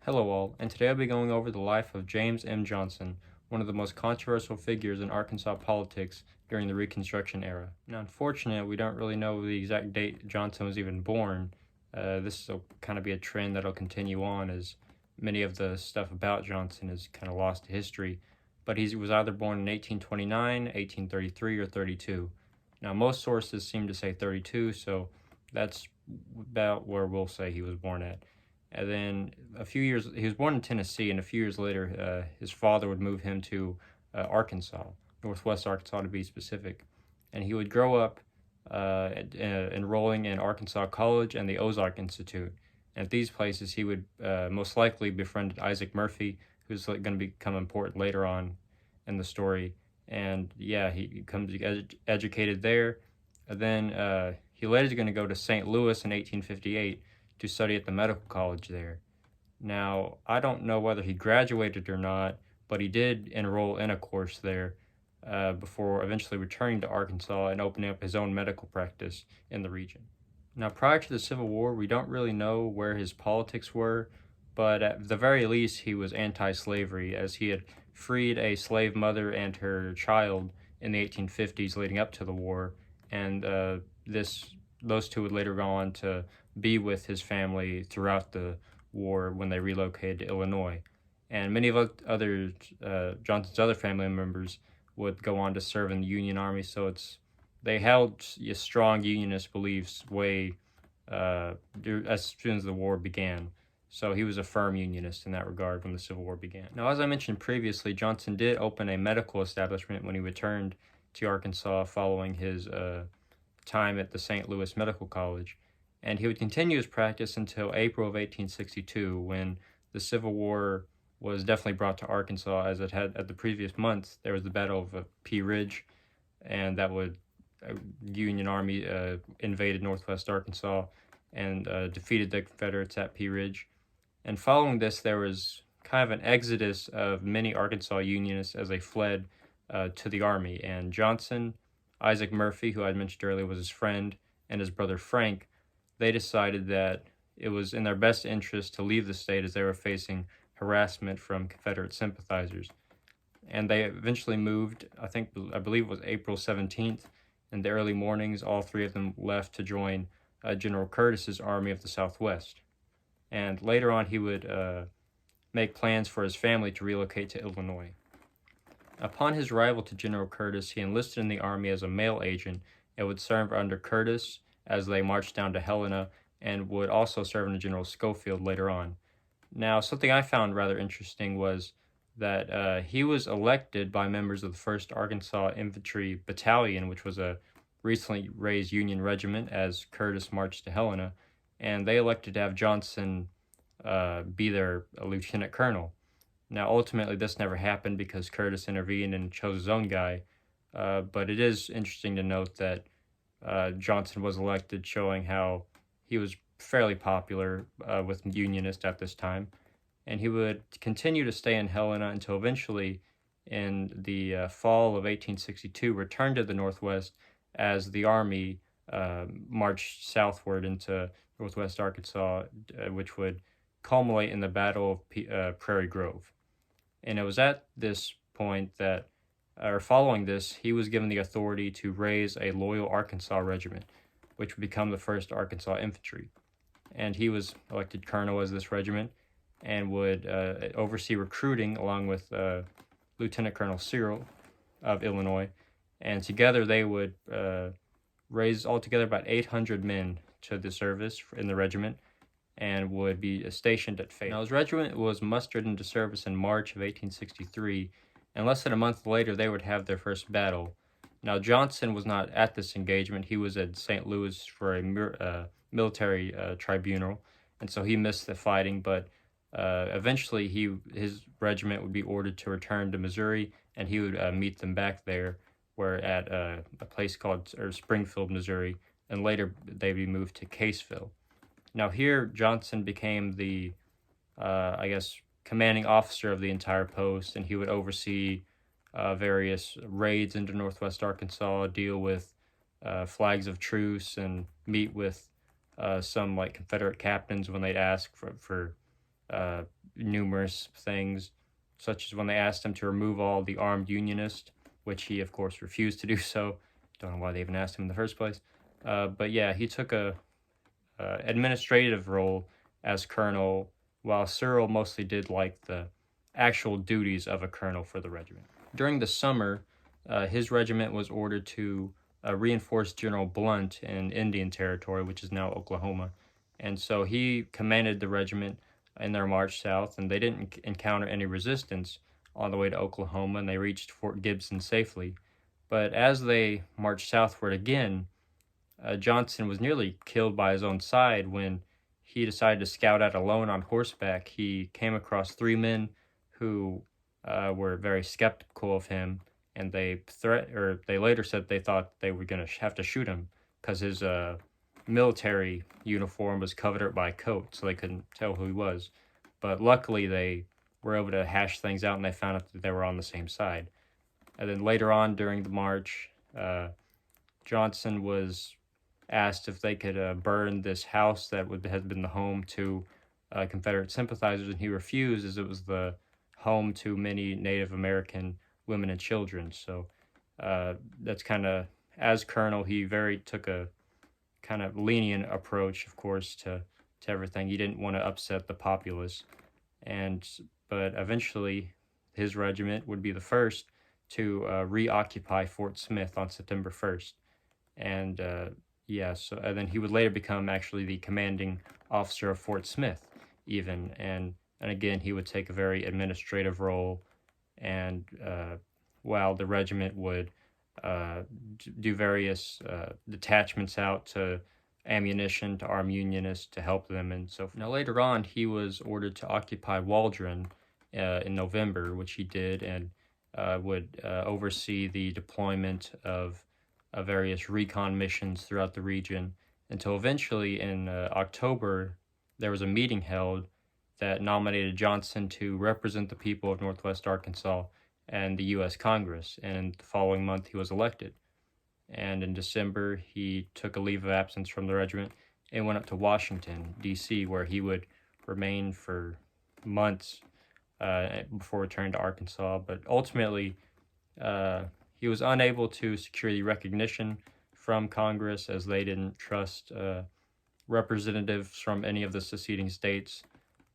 Hello all, and today I'll be going over the life of James M. Johnson, one of the most controversial figures in Arkansas politics during the Reconstruction era. Now, unfortunately, we don't really know the exact date Johnson was even born. This will kind of be a trend that'll continue on as many of the stuff about Johnson is kind of lost to history. But he was either born in 1829, 1833, or 32. Now, most sources seem to say 32, so that's about where we'll say he was born at. And then he was born in Tennessee, and a few years later, his father would move him to Arkansas, Northwest Arkansas to be specific. And he would grow up enrolling in Arkansas College and the Ozark Institute. And at these places, he would most likely befriend Isaac Murphy, who's going to become important later on in the story. And yeah, he becomes educated there. And then he later is going to go to St. Louis in 1858 to study at the medical college there. Now, I don't know whether he graduated or not, but he did enroll in a course there before eventually returning to Arkansas and opening up his own medical practice in the region. Now, prior to the Civil War, we don't really know where his politics were, but at the very least, he was anti-slavery, as he had freed a slave mother and her child in the 1850s leading up to the war, and those two would later go on to be with his family throughout the war when they relocated to Illinois. And many of Johnson's other family members would go on to serve in the Union Army, so they held strong Unionist beliefs as soon as the war began. So he was a firm Unionist in that regard when the Civil War began. Now, as I mentioned previously, Johnson did open a medical establishment when he returned to Arkansas following his time at the St. Louis Medical College, and he would continue his practice until April of 1862, when the Civil War was definitely brought to Arkansas, as it had at the previous month. There was the Battle of Pea Ridge, and that would Union Army invaded northwest Arkansas and defeated the Confederates at Pea Ridge. And following this, there was kind of an exodus of many Arkansas Unionists as they fled to the Army, and Johnson, Isaac Murphy, who I mentioned earlier was his friend, and his brother Frank, they decided that it was in their best interest to leave the state as they were facing harassment from Confederate sympathizers. And they eventually moved, I believe it was April 17th. In the early mornings, all three of them left to join General Curtis's Army of the Southwest. And later on, he would make plans for his family to relocate to Illinois. Upon his arrival to General Curtis, he enlisted in the Army as a mail agent and would serve under Curtis as they marched down to Helena, and would also serve under General Schofield later on. Now, something I found rather interesting was that he was elected by members of the 1st Arkansas Infantry Battalion, which was a recently raised Union regiment, as Curtis marched to Helena, and they elected to have Johnson be their lieutenant colonel. Now, ultimately, this never happened because Curtis intervened and chose his own guy, but it is interesting to note that Johnson was elected, showing how he was fairly popular with Unionists at this time. And he would continue to stay in Helena until eventually, in the fall of 1862, returned to the Northwest as the Army marched southward into Northwest Arkansas, which would culminate in the Battle of Prairie Grove. And it was at this point that, or following this, he was given the authority to raise a loyal Arkansas regiment, which would become the 1st Arkansas Infantry. And he was elected colonel as this regiment and would oversee recruiting along with Lieutenant Colonel Cyril of Illinois. And together they would raise altogether about 800 men to the service in the regiment and would be stationed at Fayetteville. Now, his regiment was mustered into service in March of 1863, and less than a month later, they would have their first battle. Now, Johnson was not at this engagement. He was at St. Louis for a military tribunal, and so he missed the fighting, but eventually his regiment would be ordered to return to Missouri, and he would meet them back there, where at a place called Springfield, Missouri, and later they'd be moved to Caseville. Now, here, Johnson became the, commanding officer of the entire post, and he would oversee various raids into northwest Arkansas, deal with flags of truce, and meet with some Confederate captains when they'd ask for numerous things, such as when they asked him to remove all the armed Unionists, which he, of course, refused to do so. Don't know why they even asked him in the first place. But yeah, he took a administrative role as colonel, while Searle mostly did like the actual duties of a colonel for the regiment. During the summer, his regiment was ordered to reinforce General Blunt in Indian Territory, which is now Oklahoma. And so he commanded the regiment in their march south, and they didn't encounter any resistance on the way to Oklahoma, and they reached Fort Gibson safely. But as they marched southward again, Johnson was nearly killed by his own side when he decided to scout out alone on horseback. He came across three men who were very skeptical of him, and they later said they thought they were going to have to shoot him because his military uniform was covered up by a coat, so they couldn't tell who he was. But luckily, they were able to hash things out, and they found out that they were on the same side. And then later on during the march, Johnson was asked if they could burn this house that had been the home to Confederate sympathizers, and he refused, as it was the home to many Native American women and children. So that's kind of, as colonel, he took a kind of lenient approach, of course, to everything. He didn't want to upset the populace, but eventually his regiment would be the first to reoccupy Fort Smith on September 1st. And and then he would later become actually the commanding officer of Fort Smith, even. And again, he would take a very administrative role, and while the regiment would do various detachments out to ammunition to armed Unionists to help them and so forth. Now, later on, he was ordered to occupy Waldron in November, which he did, and would oversee the deployment of various recon missions throughout the region, until eventually in October, there was a meeting held that nominated Johnson to represent the people of Northwest Arkansas and the U.S. Congress, and the following month he was elected. And in December, he took a leave of absence from the regiment and went up to Washington, D.C., where he would remain for months before returning to Arkansas. But ultimately, he was unable to secure the recognition from Congress, as they didn't trust representatives from any of the seceding states.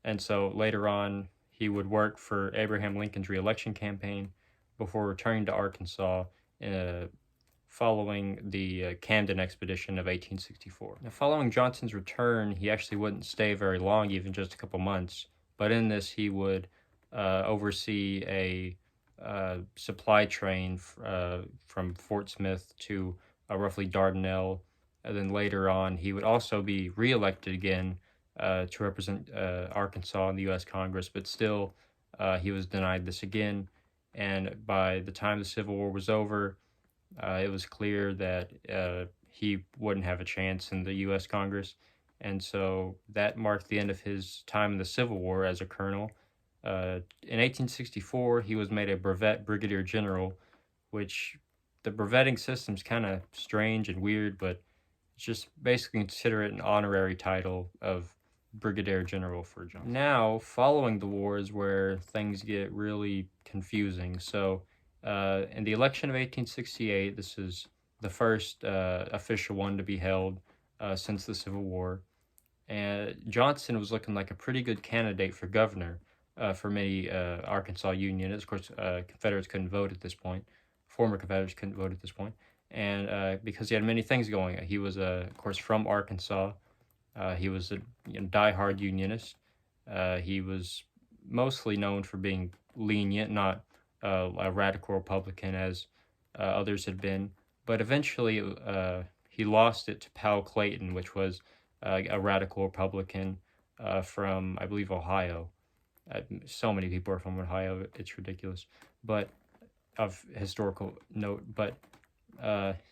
And so later on, he would work for Abraham Lincoln's re-election campaign before returning to Arkansas following the Camden expedition of 1864. Now, following Johnson's return, he actually wouldn't stay very long, even just a couple months. But in this, he would oversee a supply train from Fort Smith to roughly Dardanelle. And then later on, he would also be reelected again to represent Arkansas in the U.S. Congress, but still he was denied this again. And by the time the Civil War was over, it was clear that he wouldn't have a chance in the U.S. Congress. And so that marked the end of his time in the Civil War as a colonel. In 1864, he was made a brevet brigadier general, which the brevetting system's kind of strange and weird, but just basically consider it an honorary title of brigadier general for Johnson. Now, following the war is where things get really confusing. So, in the election of 1868, this is the first official one to be held since the Civil War, and Johnson was looking like a pretty good candidate for governor for many Arkansas Unionists. Of course, Confederates couldn't vote at this point. Former Confederates couldn't vote at this point. And because he had many things going. He was, of course, from Arkansas. He was a diehard Unionist. He was mostly known for being lenient, not a radical Republican as others had been. But eventually he lost it to Powell Clayton, which was a radical Republican from, I believe, Ohio. So many people are from Ohio, it's ridiculous. But of historical note. But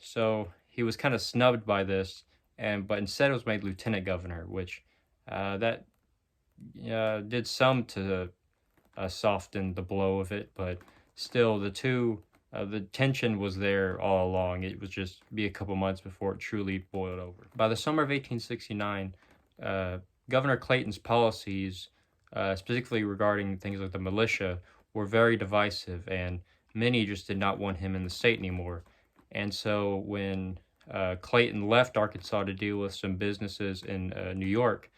so he was kind of snubbed by this, but instead was made lieutenant governor, which that did some to soften the blow of it, but still the tension was there all along. It was just be a couple months before it truly boiled over. By the summer of 1869, Governor Clayton's policies specifically regarding things like the militia, were very divisive, and many just did not want him in the state anymore. And so when Clayton left Arkansas to deal with some businesses in New York,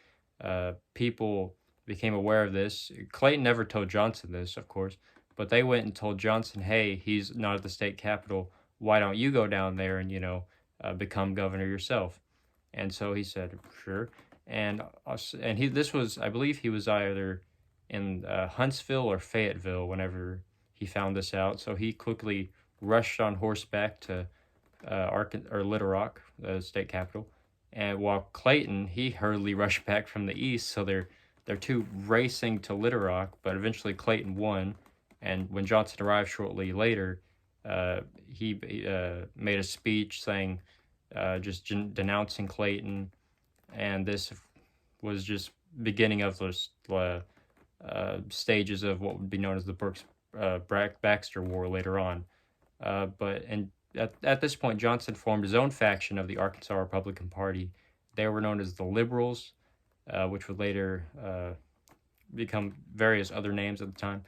people became aware of this. Clayton never told Johnson this, of course, but they went and told Johnson, "Hey, he's not at the state capitol. Why don't you go down there and become governor yourself?" And so he said, "Sure." And this was, I believe, he was either in Huntsville or Fayetteville whenever he found this out. So he quickly rushed on horseback to Little Rock, the state capital, and while Clayton he hurriedly rushed back from the east. So they're two racing to Little Rock, but eventually Clayton won. And when Johnson arrived shortly later, he made a speech saying, denouncing Clayton, and this was just beginning of those stages of what would be known as the Brooks-Baxter War later on. At this point, Johnson formed his own faction of the Arkansas Republican Party. They were known as the Liberals, which would later become various other names at the time.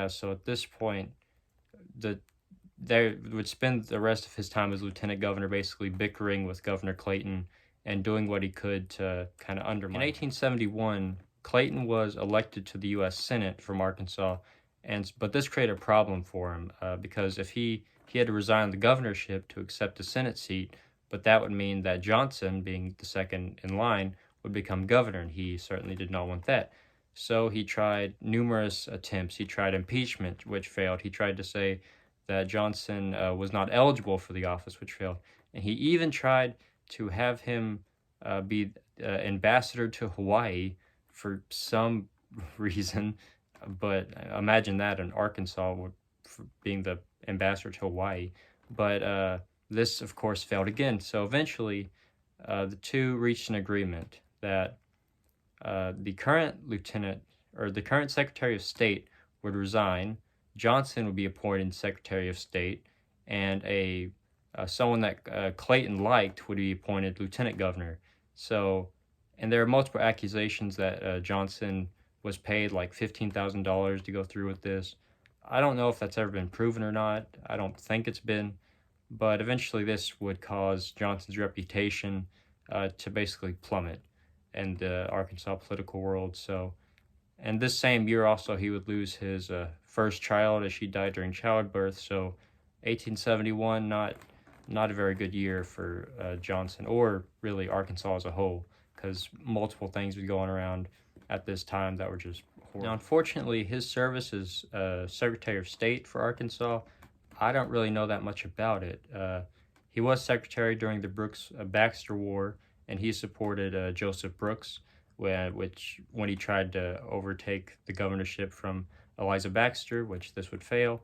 So at this point, they would spend the rest of his time as lieutenant governor basically bickering with Governor Clayton and doing what he could to kind of undermine. In 1871, Clayton was elected to the U.S. Senate from Arkansas, but this created a problem for him because if he had to resign the governorship to accept a Senate seat, but that would mean that Johnson, being the second in line, would become governor, and he certainly did not want that. So he tried numerous attempts. He tried impeachment, which failed. He tried to say that Johnson was not eligible for the office, which failed. And he even tried to have him be ambassador to Hawaii for some reason. But imagine that in Arkansas being the ambassador to Hawaii. But this, of course, failed again. So eventually, the two reached an agreement that the current Secretary of State would resign. Johnson would be appointed Secretary of State, and someone that Clayton liked would be appointed Lieutenant Governor. So, and there are multiple accusations that Johnson was paid like $15,000 to go through with this. I don't know if that's ever been proven or not. I don't think it's been, but eventually this would cause Johnson's reputation to basically plummet in the Arkansas political world. So, and this same year also he would lose his first child as she died during childbirth. So 1871, not a very good year for Johnson, or really Arkansas as a whole, because multiple things were going around at this time that were just horrible. Now, unfortunately, his service as Secretary of State for Arkansas, I don't really know that much about it. He was secretary during the Brooks-Baxter War, and he supported Joseph Brooks, when he tried to overtake the governorship from Eliza Baxter, which this would fail.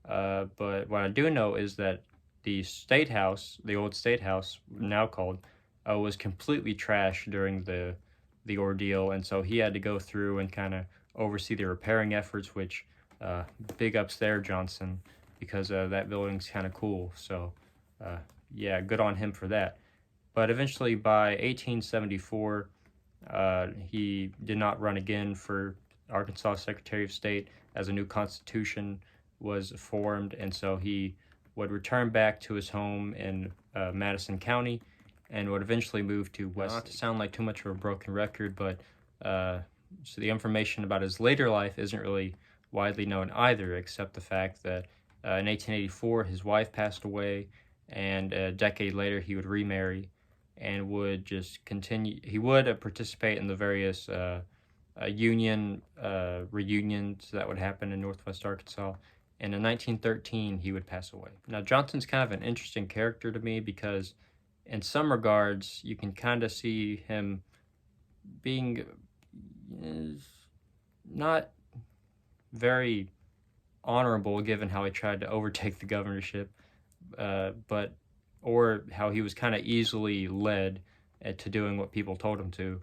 But what I do know is that the State House, the old State House, now called, was completely trashed during the ordeal, and so he had to go through and kind of oversee the repairing efforts, which big ups there, Johnson, because that building's kind of cool. So good on him for that. But eventually, by 1874, he did not run again for Arkansas Secretary of State, as a new constitution was formed, and so he would return back to his home in Madison County, and would eventually move to West. Not to sound like too much of a broken record, but so the information about his later life isn't really widely known either, except the fact that in 1884 his wife passed away, and a decade later he would remarry and would just continue. He would participate in the various union reunions that would happen in Northwest Arkansas. And in 1913, he would pass away. Now, Johnson's kind of an interesting character to me because in some regards, you can kind of see him being not very honorable given how he tried to overtake the governorship, or how he was kind of easily led to doing what people told him to,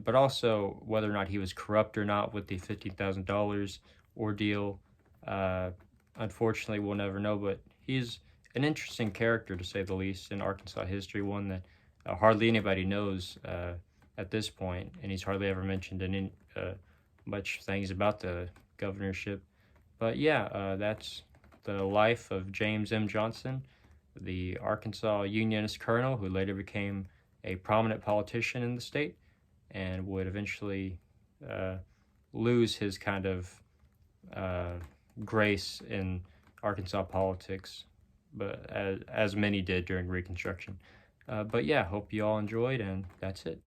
but also whether or not he was corrupt or not with the $15,000 ordeal. Unfortunately, we'll never know, but he's an interesting character, to say the least, in Arkansas history, one that hardly anybody knows at this point, and he's hardly ever mentioned any much things about the governorship. But yeah, that's the life of James M. Johnson, the Arkansas Unionist colonel who later became a prominent politician in the state and would eventually lose his kind of grace in Arkansas politics, but as many did during Reconstruction. But yeah, hope you all enjoyed, and that's it.